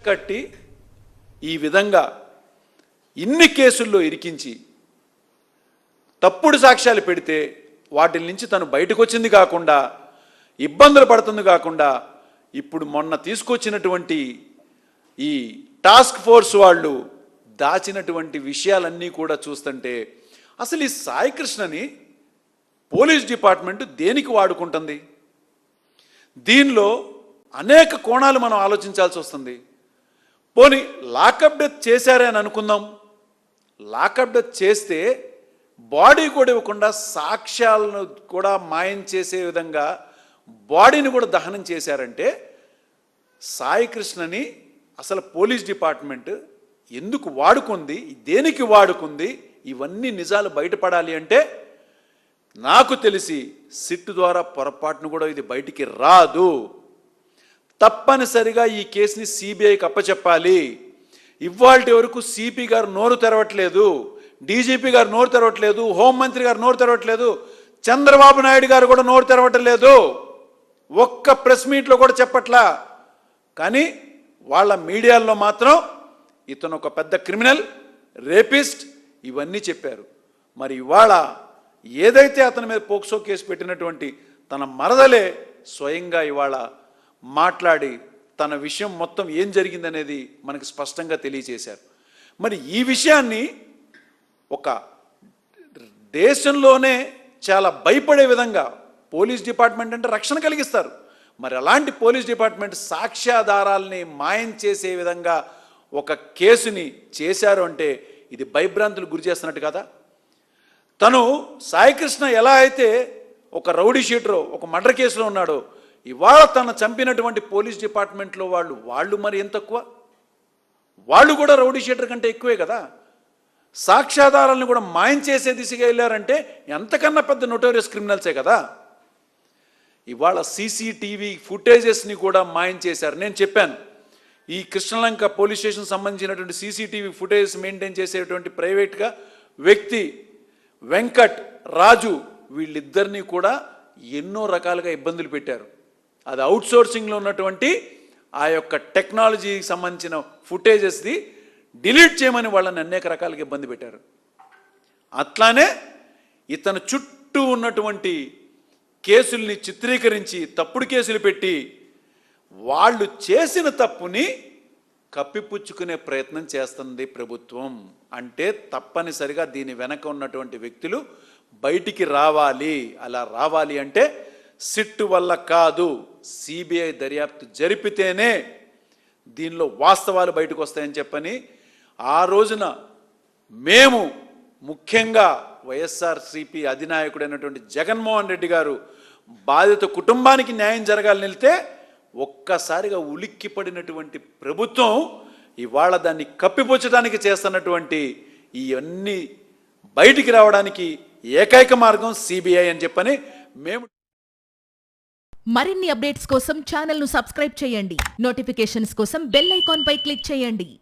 కట్టి ఈ విధంగా ఇన్ని కేసుల్లో ఇరికించి తప్పుడు సాక్ష్యాలు పెడితే వాటి నుంచి తను బయటకు వచ్చింది కాకుండా ఇబ్బందులు పడుతుంది కాకుండా ఇప్పుడు మొన్న తీసుకొచ్చినటువంటి ఈ టాస్క్ ఫోర్స్ వాళ్ళు దాచినటువంటి విషయాలన్నీ కూడా చూస్తుంటే అసలు ఈ సాయి కృష్ణని పోలీస్ డిపార్ట్మెంట్ దేనికి వాడుకుంటుంది? దీనిలో అనేక కోణాలు మనం ఆలోచించాల్సి వస్తుంది. పోనీ లాకప్ డెత్ చేశారే అని అనుకుందాం. లాకప్ డెత్ చేస్తే బాడీ కూడా ఇవ్వకుండా సాక్ష్యాలను కూడా మాయం చేసే విధంగా బాడీని కూడా దహనం చేశారంటే సాయి కృష్ణని అసలు పోలీస్ డిపార్ట్మెంట్ ఎందుకు వాడుకుంది, దేనికి వాడుకుంది, ఇవన్నీ నిజాలు బయటపడాలి అంటే నాకు తెలిసి సిట్ ద్వారా పొరపాటును కూడా ఇది బయటికి రాదు. తప్పనిసరిగా ఈ కేసుని సిబిఐకి అప్పచెప్పాలి. ఇవాల్టి వరకు సిపి గారు నోరు తెరవట్లేదు, డీజీపీ గారు నోరు తెరవట్లేదు, హోంమంత్రి గారు నోరు తెరవట్లేదు, చంద్రబాబు నాయుడు గారు కూడా నోరు తెరవట్లేదు. ఒక్క ప్రెస్ మీట్లో కూడా చెప్పట్లా. కానీ వాళ్ళ మీడియాల్లో మాత్రం ఇతను ఒక పెద్ద క్రిమినల్, రేపిస్ట్ ఇవన్నీ చెప్పారు. మరి ఇవాళ ఏదైతే అతని మీద పోక్సో కేసు పెట్టినటువంటి తన మరదలే స్వయంగా ఇవాళ మాట్లాడి తన విషయం మొత్తం ఏం జరిగిందనేది మనకు స్పష్టంగా తెలియజేశారు. మరి ఈ విషయాన్ని ఒక దేశంలోనే చాలా భయపడే విధంగా పోలీస్ డిపార్ట్మెంట్ అంటే రక్షణ కలిగిస్తారు. మరి అలాంటి పోలీస్ డిపార్ట్మెంట్ సాక్ష్యాధారాలని మాయం చేసే విధంగా ఒక కేసుని చేశారు అంటే ఇది భయభ్రాంతులు గురి చేస్తున్నట్టు కదా. తను సాయికృష్ణ ఎలా అయితే ఒక రౌడీ షీటరో ఒక మర్డర్ కేసులో ఉన్నాడో ఇవాళ తను చంపినటువంటి పోలీస్ డిపార్ట్మెంట్లో వాళ్ళు మరి ఎంత తక్కువ? వాళ్ళు కూడా రౌడీ షీటర్ కంటే ఎక్కువే కదా. సాక్ష్యాధారాలను కూడా మాయం చేసే దిశగా వెళ్ళారంటే ఎంతకన్నా పెద్ద నోటోరియస్ క్రిమినల్సే కదా. ఇవాళ సీసీటీవీ ఫుటేజెస్ని కూడా మాయం చేశారు. నేను చెప్పాను, ఈ కృష్ణలంక పోలీస్ స్టేషన్ సంబంధించినటువంటి సీసీటీవీ ఫుటేజెస్ మెయింటైన్ చేసేటువంటి ప్రైవేట్గా వ్యక్తి వెంకట్, రాజు వీళ్ళిద్దరినీ కూడా ఎన్నో రకాలుగా ఇబ్బందులు పెట్టారు. అది అవుట్సోర్సింగ్లో ఉన్నటువంటి ఆ యొక్క టెక్నాలజీకి సంబంధించిన ఫుటేజెస్ది డిలీట్ చేయమని వాళ్ళని అనేక రకాలుగా ఇబ్బంది పెట్టారు. అట్లానే ఇతను చుట్టూ ఉన్నటువంటి కేసుల్ని చిత్రీకరించి తప్పుడు కేసులు పెట్టి వాళ్ళు చేసిన తప్పుని కప్పిపుచ్చుకునే ప్రయత్నం చేస్తుంది ప్రభుత్వం. అంటే తప్పనిసరిగా దీని వెనక ఉన్నటువంటి వ్యక్తులు బయటికి రావాలి. అలా రావాలి అంటే సిట్ వల్ల కాదు, సిబిఐ దర్యాప్తు జరిపితేనే దీనిలో వాస్తవాలు బయటకు వస్తాయని చెప్పని ఆ రోజున మేము ముఖ్యంగా వైఎస్ఆర్సీపీ అధినాయకుడైనటువంటి జగన్మోహన్ రెడ్డి గారు బాధిత కుటుంబానికి న్యాయం జరగాలని వెళ్తే ఒక్కసారిగా ఉలిక్కిపడినటువంటి ప్రభుత్వం ఇవాళ దాన్ని కప్పిపుచ్చడానికి చేస్తున్నటువంటి ఇవన్నీ బయటికి రావడానికి ఏకైక మార్గం సిబిఐ అని చెప్పని మేము. మరిన్ని అప్డేట్స్ కోసం ఛానల్ను సబ్స్క్రైబ్ చేయండి. నోటిఫికేషన్స్ కోసం బెల్ ఐకాన్ పై క్లిక్ చేయండి.